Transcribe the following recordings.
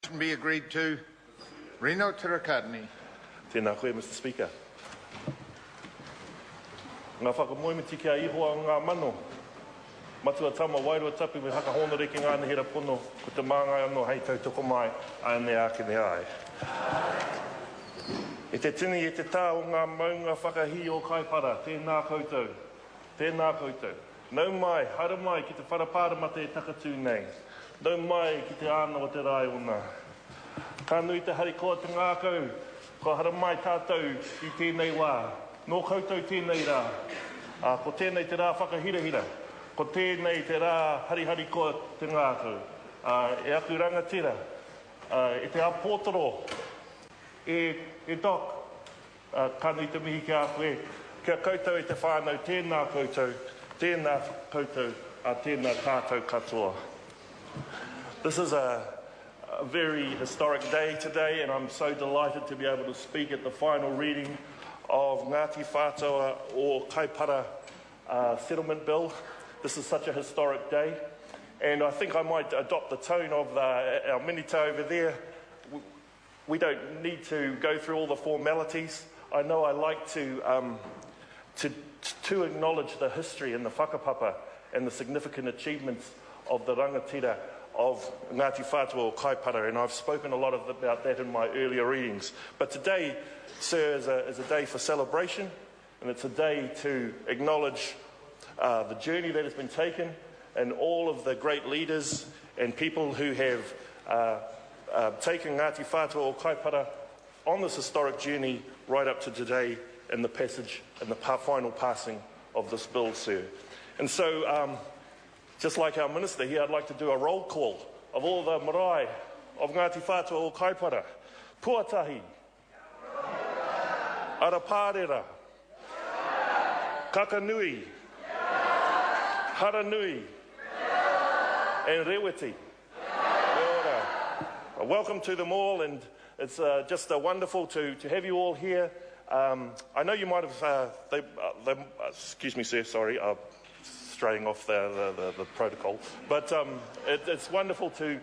motion be agreed to. Reno Tirakatini. Tēnā koe, Mr. Speaker. Ngā whakamoemiti kia ihoa ngā mano. Matua tama wairua tapu me haka hono reki ngā nehera pono ko te māngai anō hei tautoko mai ane ake ne ai. E te tini e te tā o ngā maunga whakahi o Kaipara, tēnā koutou. Tēnā koutou. Nau mai, hara mai ki te wharapāramata e takatū nei. Nau mai ki te āna o te rai o nā. Ka nui te harikoa te ngākau, ko hara mai tātou i tēnei wā. Nō koutou tēnei rā. Ko tēnei te rā whakahirahira. Ko tēnei te rā harihari koa te ngākau. E aku rangatira. E te apōtoro. E dok. Ka nui te mihi kia koe. Kia koutou e te whānau. Tēnā koutou. Tēnā koutou. Tēnā tātou katoa. This is a very historic day today, and I'm so delighted to be able to speak at the final reading of Ngati Whatua o Kaipara Settlement Bill. This is such a historic day, and I think I might adopt the tone of our minita over there. We don't need to go through all the formalities. I know I like to acknowledge the history and the whakapapa and the significant achievements of the rangatira of Ngati Whatua o Kaipara, and I've spoken a lot about that in my earlier readings. But today, sir, is a day for celebration, and it's a day to acknowledge the journey that has been taken and all of the great leaders and people who have taken Ngati Whatua o Kaipara on this historic journey right up to today in the passage and the final passing of this bill, sir. And so, just like our minister here, I'd like to do a roll call of all the marae of Ngati Whatua o Kaipara. Puatahi. Arapārera. Kakanui. Haranui. And Reweti. Welcome to them all, and it's just wonderful to have you all here. I know you might have, excuse me, sir, sorry, straying off the protocol, but it's wonderful to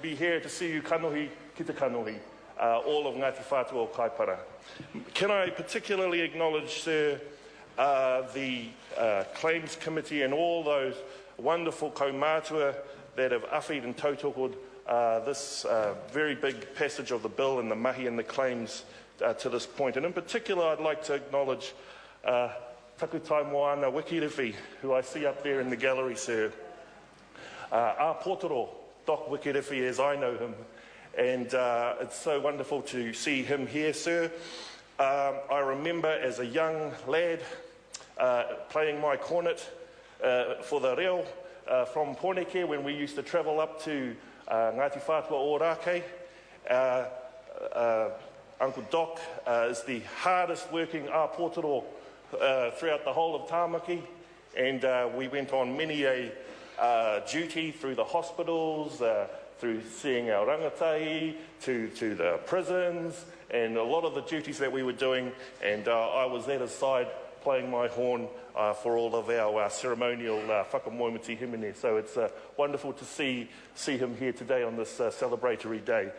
be here, to see you kanohi, ki te kanohi, all of Ngati Whatua o Kaipara. Can I particularly acknowledge, sir, the Claims Committee and all those wonderful kaumātua that have awhi'd and tautoko'd this very big passage of the bill and the mahi and the claims to this point. And in particular, I'd like to acknowledge Takutai Moana Wikiriwhi, who I see up there in the gallery, sir. Apōtoro, Doc Wikiriwhi, as I know him. And it's so wonderful to see him here, sir. I remember as a young lad playing my cornet for the reo from Poneke when we used to travel up to Ngati Whatua o Rake. Uncle Doc is the hardest working apōtoro throughout the whole of Tāmaki, and we went on many a duty through the hospitals, through seeing our rangatahi, to the prisons, and a lot of the duties that we were doing, and I was at his side playing my horn for all of our ceremonial whakamoemiti himene. So it's wonderful to see him here today on this celebratory day.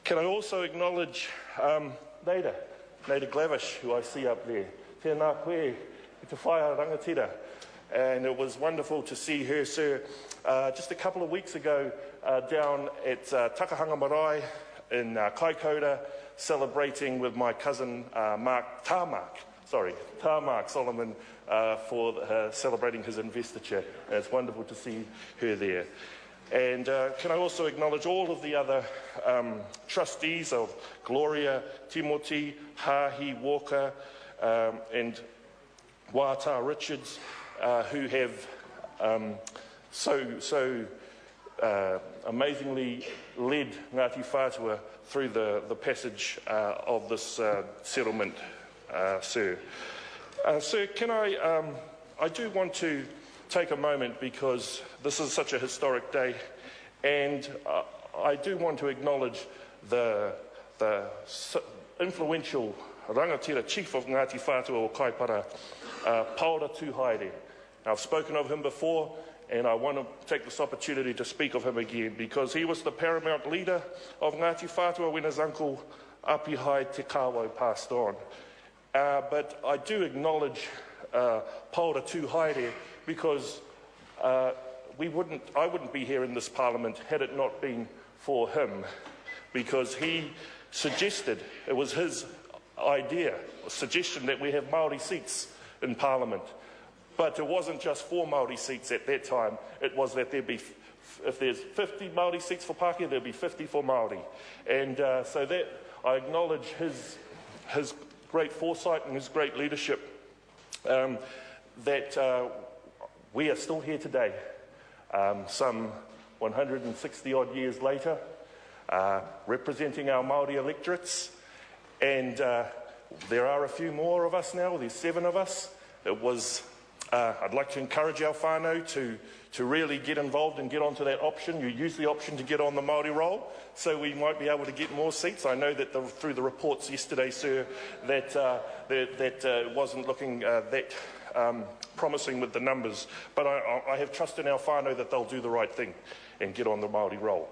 Can I also acknowledge Nada Glavish, who I see up there. Tēnā koe, i te whaia rangatira. And it was wonderful to see her, sir, just a couple of weeks ago down at Takahanga Marae in Kaikoura, celebrating with my cousin Tāmark Solomon for celebrating his investiture. And it's wonderful to see her there. And can I also acknowledge all of the other trustees of Gloria, Timothy, Hahi, Walker, and Whatua Richards, who have so amazingly led Ngati Whatua through the passage of this settlement, sir. Sir, can I do want to take a moment, because this is such a historic day, and I do want to acknowledge the influential rangatira chief of Ngati Whatua o Kaipara, Paora Tūhaere. Now, I've spoken of him before, and I want to take this opportunity to speak of him again, because he was the paramount leader of Ngati Whatua when his uncle Apihai Te Kawo passed on. But I do acknowledge Paora Tū Haere, because I wouldn't be here in this parliament had it not been for him, because he suggested, it was his idea, a suggestion that we have Māori seats in parliament. But it wasn't just 4 Māori seats at that time, it was that there'd be, if there's 50 Māori seats for Pākehā, there'd be 50 for Māori. And so that, I acknowledge his great foresight and his great leadership, that we are still here today, some 160 odd years later, representing our Māori electorates, and there are a few more of us now. There's 7 of us. It was, I'd like to encourage our whānau to really get involved and get onto that option. You use the option to get on the Māori roll, so we might be able to get more seats. I know that through the reports yesterday, sir, that it wasn't looking that promising with the numbers, but I have trust in our whānau that they'll do the right thing and get on the Māori roll.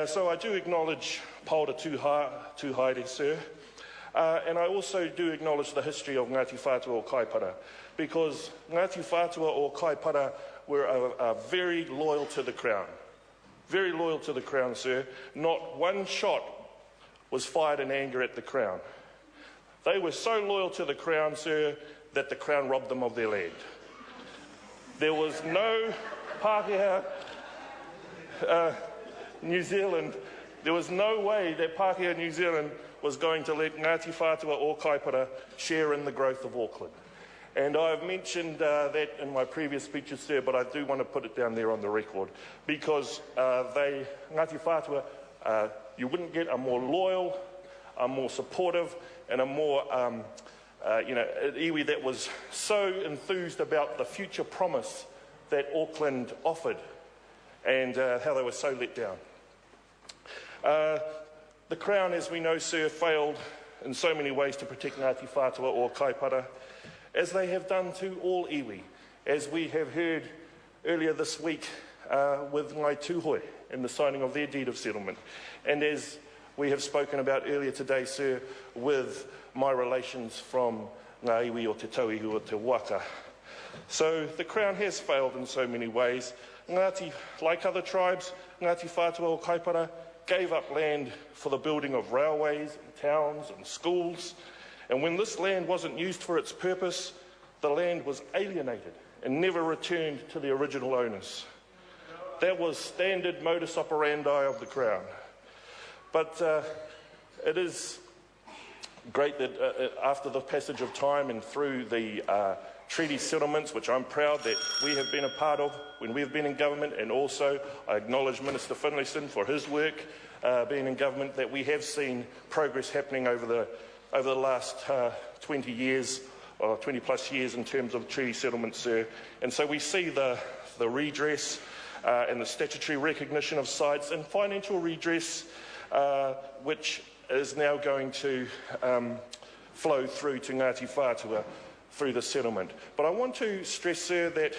So I do acknowledge Paora Tū Haere, sir, and I also do acknowledge the history of Ngati Whatua o Kaipara, because Ngati Whatua o Kaipara were very loyal to the Crown. Very loyal to the Crown, sir. Not one shot was fired in anger at the Crown. They were so loyal to the Crown, sir, that the Crown robbed them of their land. There was no Pākehā, New Zealand, there was no way that Pākehā New Zealand was going to let Ngati Whatua o Kaipara share in the growth of Auckland. And I've mentioned that in my previous speeches, sir, but I do want to put it down there on the record, because Ngati Whatua, you wouldn't get a more loyal, a more supportive, and a more, an iwi that was so enthused about the future promise that Auckland offered, and how they were so let down. The Crown, as we know, sir, failed in so many ways to protect Ngati Whatua o Kaipara, as they have done to all iwi, as we have heard earlier this week with Ngai Tūhoi and the signing of their deed of settlement, and as we have spoken about earlier today, sir, with my relations from ngā iwi o Te Tauihu o Te Waka. So the Crown has failed in so many ways. Ngati, like other tribes, Ngati Whatua o Kaipara gave up land for the building of railways and towns and schools. And when this land wasn't used for its purpose, the land was alienated and never returned to the original owners. That was standard modus operandi of the Crown. But it is great that after the passage of time and through the treaty settlements, which I'm proud that we have been a part of when we've been in government, and also I acknowledge Minister Finlayson for his work being in government, that we have seen progress happening over the last 20 years, or 20 plus years in terms of treaty settlements, sir. And so we see the redress and the statutory recognition of sites and financial redress, which is now going to flow through to Ngati Whatua through the settlement. But I want to stress, sir, that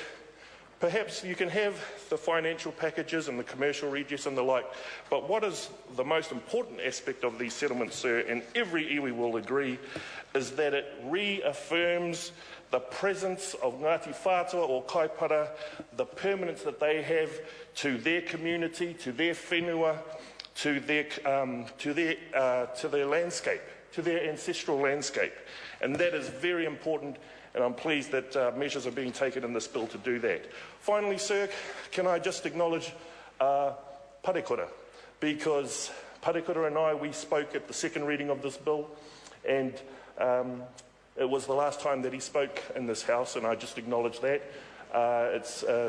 perhaps you can have the financial packages and the commercial redress and the like, but what is the most important aspect of these settlements, sir, and every iwi will agree, is that it reaffirms the presence of Ngati Whatua o Kaipara, the permanence that they have to their community, to their whenua, to their landscape, to their ancestral landscape. And that is very important, and I'm pleased that measures are being taken in this bill to do that. Finally, sir, can I just acknowledge Parekura, because Parekura and I, we spoke at the second reading of this bill, and it was the last time that he spoke in this House, and I just acknowledge that.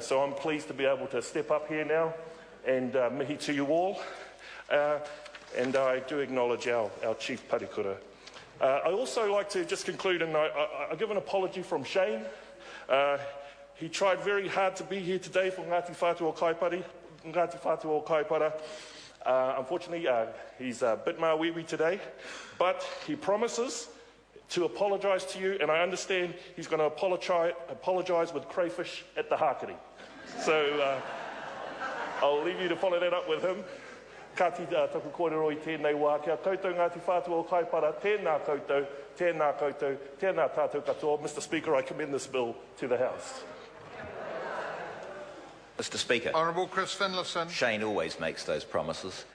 So I'm pleased to be able to step up here now, and mihi to you all. And I do acknowledge our Chief Parekura. I also like to just conclude, and I give an apology from Shane. He tried very hard to be here today for Ngati Whatua o Kaipara. Unfortunately, he's a bit mawīwi today, but he promises to apologise to you, and I understand he's going to apologise with crayfish at the Hakari. So I'll leave you to follow that up with him. Kati taku kōrero I tēnei wā, kia koutou Ngati Whatua o Kaipara, tēnā koutou, tēnā tātou katoa. Mr Speaker, I commend this bill to the House. Mr Speaker. Honourable Chris Finlayson. Shane always makes those promises.